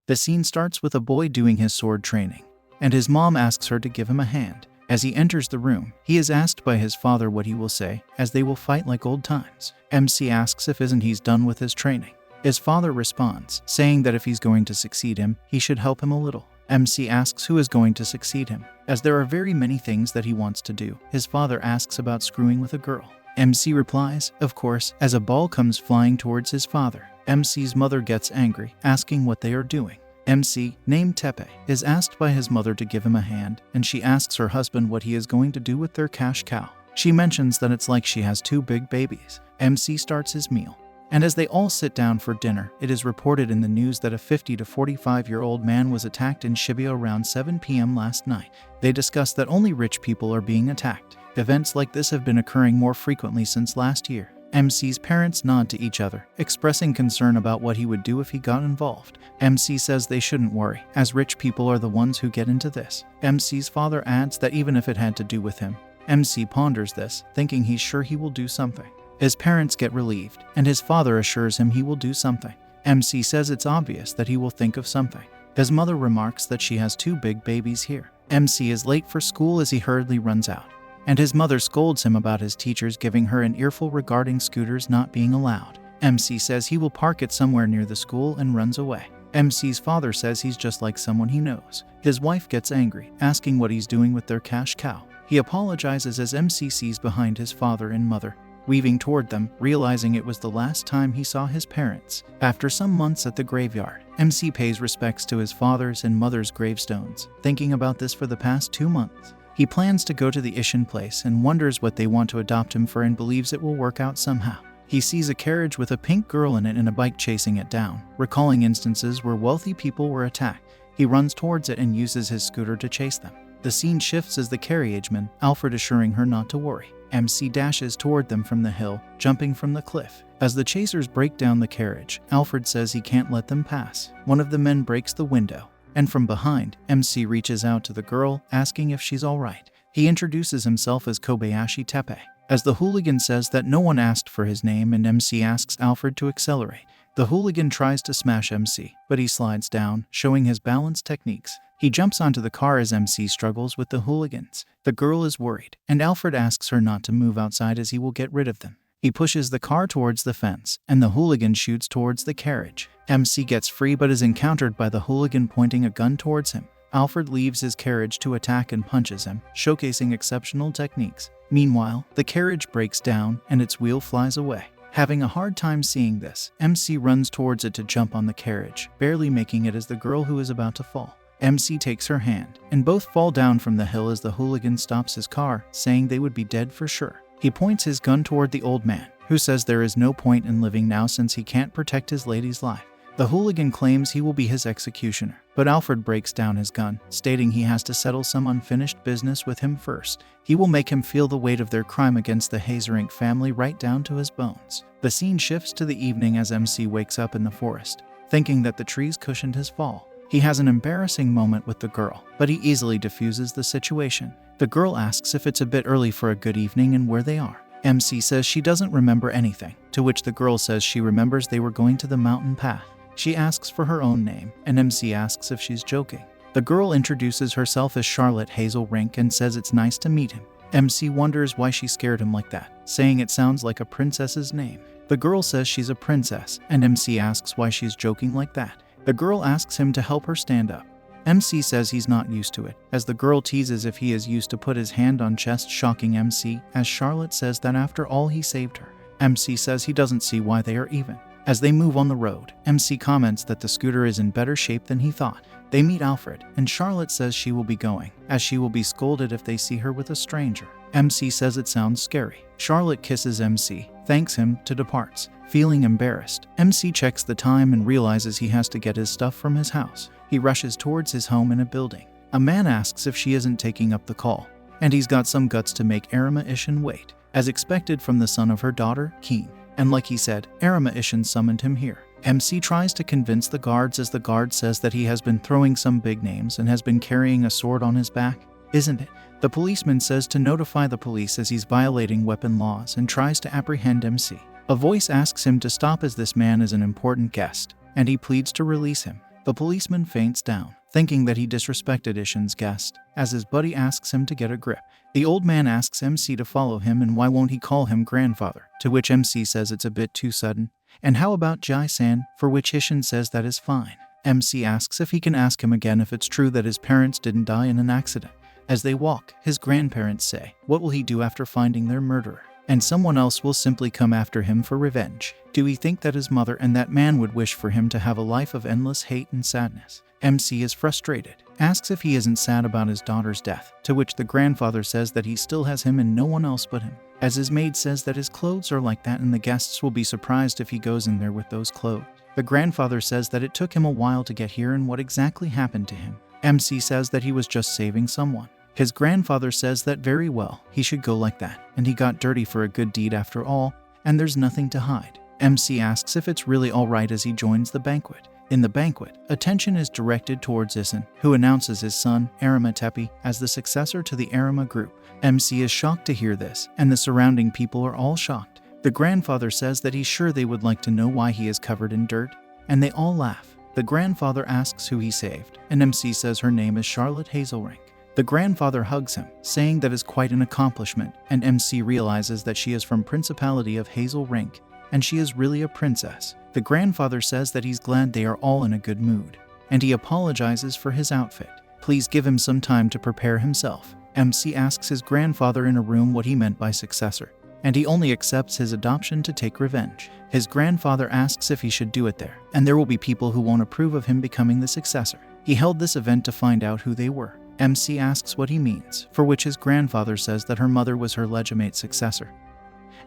The scene starts with a boy doing his sword training, and his mom asks her to give him a hand. As he enters the room, he is asked by his father what he will say, as they will fight like old times. MC asks if isn't he's done with his training. His father responds, saying that if he's going to succeed him, he should help him a little. MC asks who is going to succeed him, as there are very many things that he wants to do. His father asks about screwing with a girl. MC replies, of course, as a ball comes flying towards his father. MC's mother gets angry, asking what they are doing. MC, named Tepe, is asked by his mother to give him a hand, and she asks her husband what he is going to do with their cash cow. She mentions that it's like she has 2 big babies. MC starts his meal, and as they all sit down for dinner, it is reported in the news that a 50 to 45-year-old man was attacked in Shibuya around 7 p.m. last night. They discuss that only rich people are being attacked. Events like this have been occurring more frequently since last year. MC's parents nod to each other, expressing concern about what he would do if he got involved. MC says they shouldn't worry, as rich people are the ones who get into this. MC's father adds that even if it had to do with him, MC ponders this, thinking he's sure he will do something. His parents get relieved, and his father assures him he will do something. MC says it's obvious that he will think of something. His mother remarks that she has 2 big babies here. MC is late for school as he hurriedly runs out, and his mother scolds him about his teachers giving her an earful regarding scooters not being allowed. MC says he will park it somewhere near the school and runs away. MC's father says he's just like someone he knows. His wife gets angry, asking what he's doing with their cash cow. He apologizes as MC sees behind his father and mother, weaving toward them, realizing it was the last time he saw his parents. After some months at the graveyard, MC pays respects to his father's and mother's gravestones, thinking about this for the past 2 months. He plans to go to the Ishin place and wonders what they want to adopt him for and believes it will work out somehow. He sees a carriage with a pink girl in it and a bike chasing it down, recalling instances where wealthy people were attacked. He runs towards it and uses his scooter to chase them. The scene shifts as the carriageman, Alfred, assuring her not to worry. MC dashes toward them from the hill, jumping from the cliff. As the chasers break down the carriage, Alfred says he can't let them pass. One of the men breaks the window, and from behind, MC reaches out to the girl, asking if she's alright. He introduces himself as Kobayashi Tepe, as the hooligan says that no one asked for his name, and MC asks Alfred to accelerate. The hooligan tries to smash MC, but he slides down, showing his balance techniques. He jumps onto the car as MC struggles with the hooligans. The girl is worried, and Alfred asks her not to move outside as he will get rid of them. He pushes the car towards the fence, and the hooligan shoots towards the carriage. MC gets free but is encountered by the hooligan pointing a gun towards him. Alfred leaves his carriage to attack and punches him, showcasing exceptional techniques. Meanwhile, the carriage breaks down and its wheel flies away. Having a hard time seeing this, MC runs towards it to jump on the carriage, barely making it as the girl who is about to fall. MC takes her hand, and both fall down from the hill as the hooligan stops his car, saying they would be dead for sure. He points his gun toward the old man, who says there is no point in living now since he can't protect his lady's life. The hooligan claims he will be his executioner, but Alfred breaks down his gun, stating he has to settle some unfinished business with him first. He will make him feel the weight of their crime against the Hazerink family right down to his bones. The scene shifts to the evening as MC wakes up in the forest, thinking that the trees cushioned his fall. He has an embarrassing moment with the girl, but he easily diffuses the situation. The girl asks if it's a bit early for a good evening and where they are. MC says she doesn't remember anything, to which the girl says she remembers they were going to the mountain path. She asks for her own name, and MC asks if she's joking. The girl introduces herself as Charlotte Hazelrink and says it's nice to meet him. MC wonders why she scared him like that, saying it sounds like a princess's name. The girl says she's a princess, and MC asks why she's joking like that. The girl asks him to help her stand up. MC says he's not used to it, as the girl teases if he is used to put his hand on chest, shocking MC, as Charlotte says that after all he saved her. MC says he doesn't see why they are even. As they move on the road, MC comments that the scooter is in better shape than he thought. They meet Alfred, and Charlotte says she will be going, as she will be scolded if they see her with a stranger. MC says it sounds scary. Charlotte kisses MC, thanks him, to departs. Feeling embarrassed, MC checks the time and realizes he has to get his stuff from his house. He rushes towards his home in a building. A man asks if she isn't taking up the call, and he's got some guts to make Arima Ishin wait, as expected from the son of her daughter, Keen. And like he said, Arima Ishin summoned him here. MC tries to convince the guards as the guard says that he has been throwing some big names and has been carrying a sword on his back. Isn't it? The policeman says to notify the police as he's violating weapon laws and tries to apprehend MC. A voice asks him to stop as this man is an important guest, and he pleads to release him. A policeman faints down, thinking that he disrespected Ishin's guest, as his buddy asks him to get a grip. The old man asks MC to follow him and why won't he call him grandfather, to which MC says it's a bit too sudden. And how about Jai-san, for which Ishin says that is fine. MC asks if he can ask him again if it's true that his parents didn't die in an accident. As they walk, his grandparents say, what will he do after finding their murderer? And someone else will simply come after him for revenge. Do we think that his mother and that man would wish for him to have a life of endless hate and sadness? MC is frustrated, asks if he isn't sad about his daughter's death, to which the grandfather says that he still has him and no one else but him. As his maid says that his clothes are like that and the guests will be surprised if he goes in there with those clothes. The grandfather says that it took him a while to get here and what exactly happened to him. MC says that he was just saving someone. His grandfather says that very well, he should go like that, and he got dirty for a good deed after all, and there's nothing to hide. MC asks if it's really alright as he joins the banquet. In the banquet, attention is directed towards Isen, who announces his son, Arima Tepi, as the successor to the Arima group. MC is shocked to hear this, and the surrounding people are all shocked. The grandfather says that he's sure they would like to know why he is covered in dirt, and they all laugh. The grandfather asks who he saved, and MC says her name is Charlotte Hazelrink. The grandfather hugs him, saying that is quite an accomplishment, and MC realizes that she is from Principality of Hazelrink, and she is really a princess. The grandfather says that he's glad they are all in a good mood, and he apologizes for his outfit. Please give him some time to prepare himself. MC asks his grandfather in a room what he meant by successor, and he only accepts his adoption to take revenge. His grandfather asks if he should do it there, and there will be people who won't approve of him becoming the successor. He held this event to find out who they were. MC asks what he means, for which his grandfather says that her mother was her legitimate successor.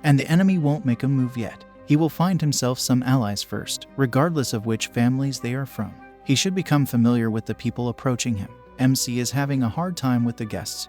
And the enemy won't make a move yet. He will find himself some allies first, regardless of which families they are from. He should become familiar with the people approaching him. MC is having a hard time with the guests,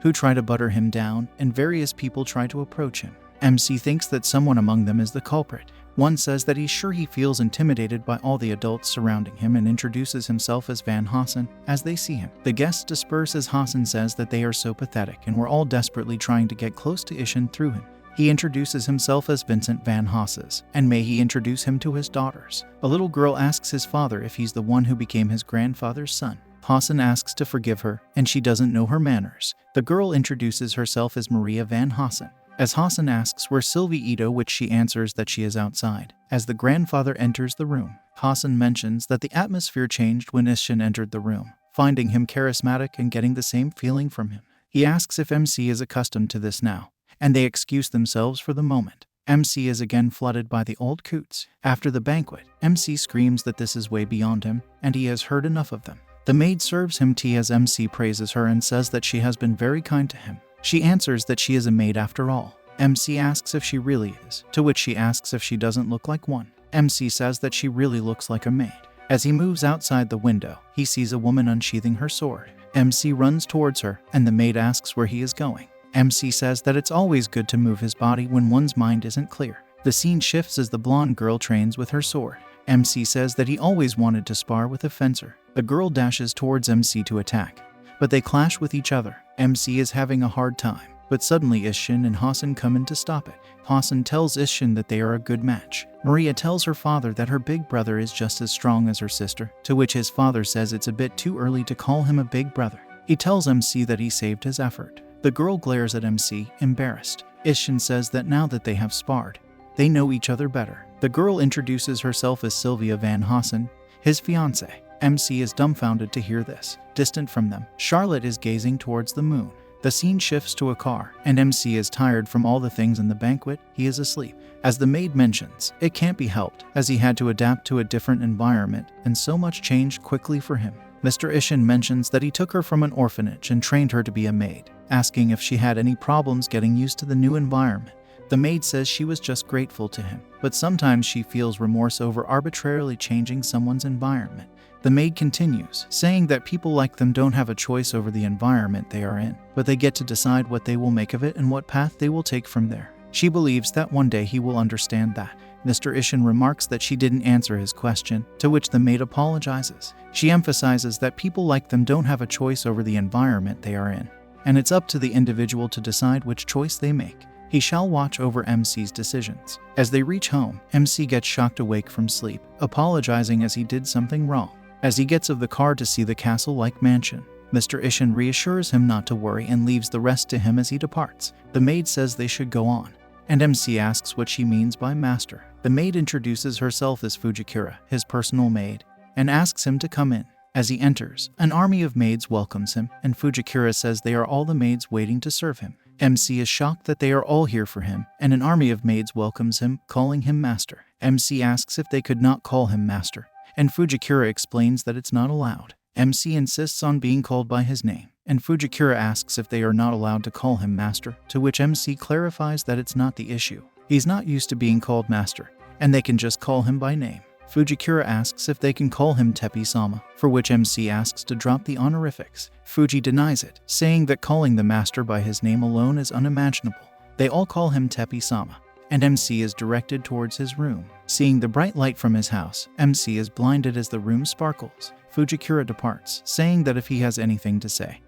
who try to butter him down, and various people try to approach him. MC thinks that someone among them is the culprit. One says that he's sure he feels intimidated by all the adults surrounding him and introduces himself as Van Hassen as they see him. The guests disperse as Hassen says that they are so pathetic and we're all desperately trying to get close to Ishin through him. He introduces himself as Vincent Van Hasses, and may he introduce him to his daughters. A little girl asks his father if he's the one who became his grandfather's son. Hassen asks to forgive her, and she doesn't know her manners. The girl introduces herself as Maria Van Hassen. As Hassen asks where Sylvie Ito, which she answers that she is outside. As the grandfather enters the room, Hassen mentions that the atmosphere changed when Ishin entered the room, finding him charismatic and getting the same feeling from him. He asks if MC is accustomed to this now, and they excuse themselves for the moment. MC is again flooded by the old coots. After the banquet, MC screams that this is way beyond him, and he has heard enough of them. The maid serves him tea as MC praises her and says that she has been very kind to him. She answers that she is a maid after all. MC asks if she really is, to which she asks if she doesn't look like one. MC says that she really looks like a maid. As he moves outside the window, he sees a woman unsheathing her sword. MC runs towards her, and the maid asks where he is going. MC says that it's always good to move his body when one's mind isn't clear. The scene shifts as the blonde girl trains with her sword. MC says that he always wanted to spar with a fencer. The girl dashes towards MC to attack, but they clash with each other. MC is having a hard time, but suddenly Ishin and Hassen come in to stop it. Hassen tells Ishin that they are a good match. Maria tells her father that her big brother is just as strong as her sister, to which his father says it's a bit too early to call him a big brother. He tells MC that he saved his effort. The girl glares at MC, embarrassed. Ishin says that now that they have sparred, they know each other better. The girl introduces herself as Sylvia Van Hassen, his fiancée. MC is dumbfounded to hear this. Distant from them, Charlotte is gazing towards the moon. The scene shifts to a car, and MC is tired from all the things in the banquet. He is asleep. As the maid mentions, it can't be helped, as he had to adapt to a different environment, and so much changed quickly for him. Mr. Ishin mentions that he took her from an orphanage and trained her to be a maid, asking if she had any problems getting used to the new environment. The maid says she was just grateful to him, but sometimes she feels remorse over arbitrarily changing someone's environment. The maid continues, saying that people like them don't have a choice over the environment they are in, but they get to decide what they will make of it and what path they will take from there. She believes that one day he will understand that. Mr. Ishin remarks that she didn't answer his question, to which the maid apologizes. She emphasizes that people like them don't have a choice over the environment they are in, and it's up to the individual to decide which choice they make. He shall watch over MC's decisions. As they reach home, MC gets shocked awake from sleep, apologizing as he did something wrong. As he gets of the car to see the castle-like mansion, Mr. Ishin reassures him not to worry and leaves the rest to him as he departs. The maid says they should go on, and MC asks what she means by master. The maid introduces herself as Fujikura, his personal maid, and asks him to come in. As he enters, an army of maids welcomes him, and Fujikura says they are all the maids waiting to serve him. MC is shocked that they are all here for him, and an army of maids welcomes him, calling him master. MC asks if they could not call him master, and Fujikura explains that it's not allowed. MC insists on being called by his name, and Fujikura asks if they are not allowed to call him master, to which MC clarifies that it's not the issue. He's not used to being called master, and they can just call him by name. Fujikura asks if they can call him Tepi-sama, for which MC asks to drop the honorifics. Fuji denies it, saying that calling the master by his name alone is unimaginable. They all call him Tepi-sama, and MC is directed towards his room. Seeing the bright light from his house, MC is blinded as the room sparkles. Fujikura departs, saying that if he has anything to say,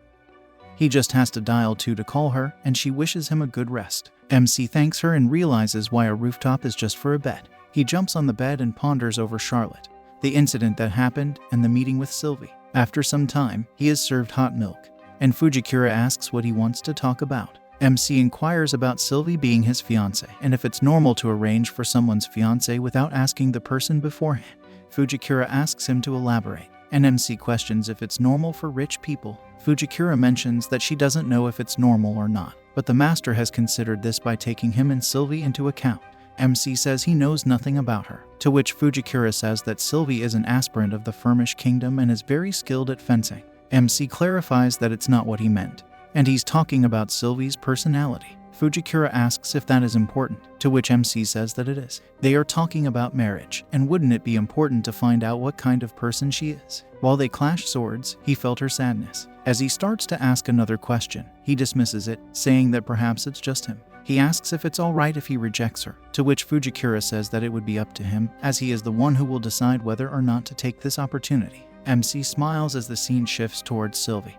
he just has to dial 2 to call her, and she wishes him a good rest. MC thanks her and realizes why a rooftop is just for a bed. He jumps on the bed and ponders over Charlotte, the incident that happened, and the meeting with Sylvie. After some time, he is served hot milk, and Fujikura asks what he wants to talk about. MC inquires about Sylvie being his fiancé, and if it's normal to arrange for someone's fiancé without asking the person beforehand. Fujikura asks him to elaborate, and MC questions if it's normal for rich people. Fujikura mentions that she doesn't know if it's normal or not, but the master has considered this by taking him and Sylvie into account. MC says he knows nothing about her, to which Fujikura says that Sylvie is an aspirant of the Firmish kingdom and is very skilled at fencing. MC clarifies that it's not what he meant, and he's talking about Sylvie's personality. Fujikura asks if that is important, to which MC says that it is. They are talking about marriage, and wouldn't it be important to find out what kind of person she is? While they clash swords, he felt her sadness. As he starts to ask another question, he dismisses it, saying that perhaps it's just him. He asks if it's alright if he rejects her, to which Fujikura says that it would be up to him, as he is the one who will decide whether or not to take this opportunity. MC smiles as the scene shifts towards Sylvie,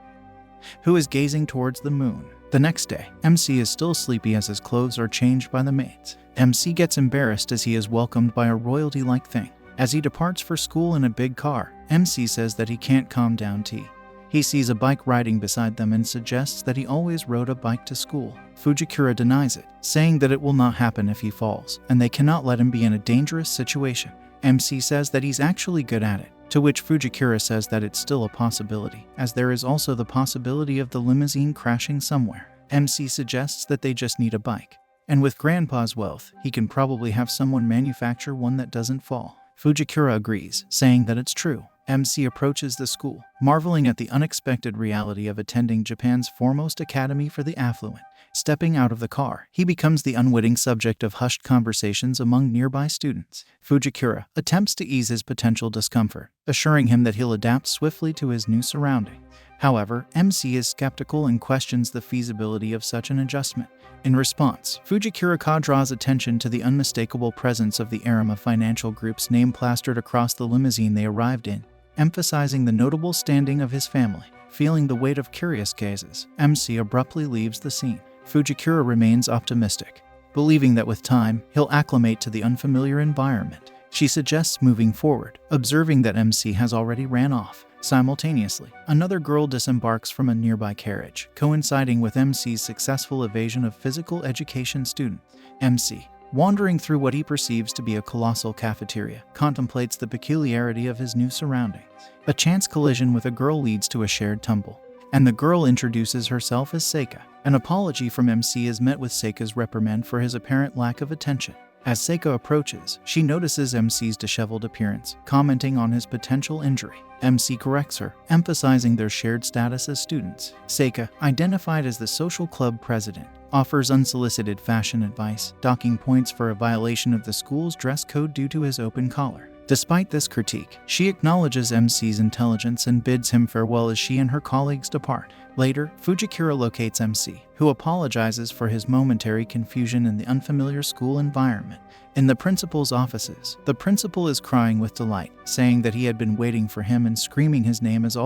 who is gazing towards the moon. The next day, MC is still sleepy as his clothes are changed by the maids. MC gets embarrassed as he is welcomed by a royalty-like thing. As he departs for school in a big car, MC says that he can't calm down T. He sees a bike riding beside them and suggests that he always rode a bike to school. Fujikura denies it, saying that it will not happen if he falls, and they cannot let him be in a dangerous situation. MC says that he's actually good at it, to which Fujikura says that it's still a possibility, as there is also the possibility of the limousine crashing somewhere. MC suggests that they just need a bike, and with Grandpa's wealth, he can probably have someone manufacture one that doesn't fall. Fujikura agrees, saying that it's true. MC approaches the school, marveling at the unexpected reality of attending Japan's foremost academy for the affluent. Stepping out of the car, he becomes the unwitting subject of hushed conversations among nearby students. Fujikura attempts to ease his potential discomfort, assuring him that he'll adapt swiftly to his new surroundings. However, MC is skeptical and questions the feasibility of such an adjustment. In response, Fujikura draws attention to the unmistakable presence of the Arima Financial Group's name plastered across the limousine they arrived in, emphasizing the notable standing of his family. Feeling the weight of curious gazes, MC abruptly leaves the scene. Fujikura remains optimistic, believing that with time, he'll acclimate to the unfamiliar environment. She suggests moving forward, observing that MC has already ran off. Simultaneously, another girl disembarks from a nearby carriage, coinciding with MC's successful evasion of physical education students. MC, wandering through what he perceives to be a colossal cafeteria, contemplates the peculiarity of his new surroundings. A chance collision with a girl leads to a shared tumble, and the girl introduces herself as Seika. An apology from MC is met with Seika's reprimand for his apparent lack of attention. As Seika approaches, she notices MC's disheveled appearance, commenting on his potential injury. MC corrects her, emphasizing their shared status as students. Seika, identified as the social club president, offers unsolicited fashion advice, docking points for a violation of the school's dress code due to his open collar. Despite this critique, she acknowledges MC's intelligence and bids him farewell as she and her colleagues depart. Later, Fujikura locates MC, who apologizes for his momentary confusion in the unfamiliar school environment. In the principal's offices, the principal is crying with delight, saying that he had been waiting for him and screaming his name as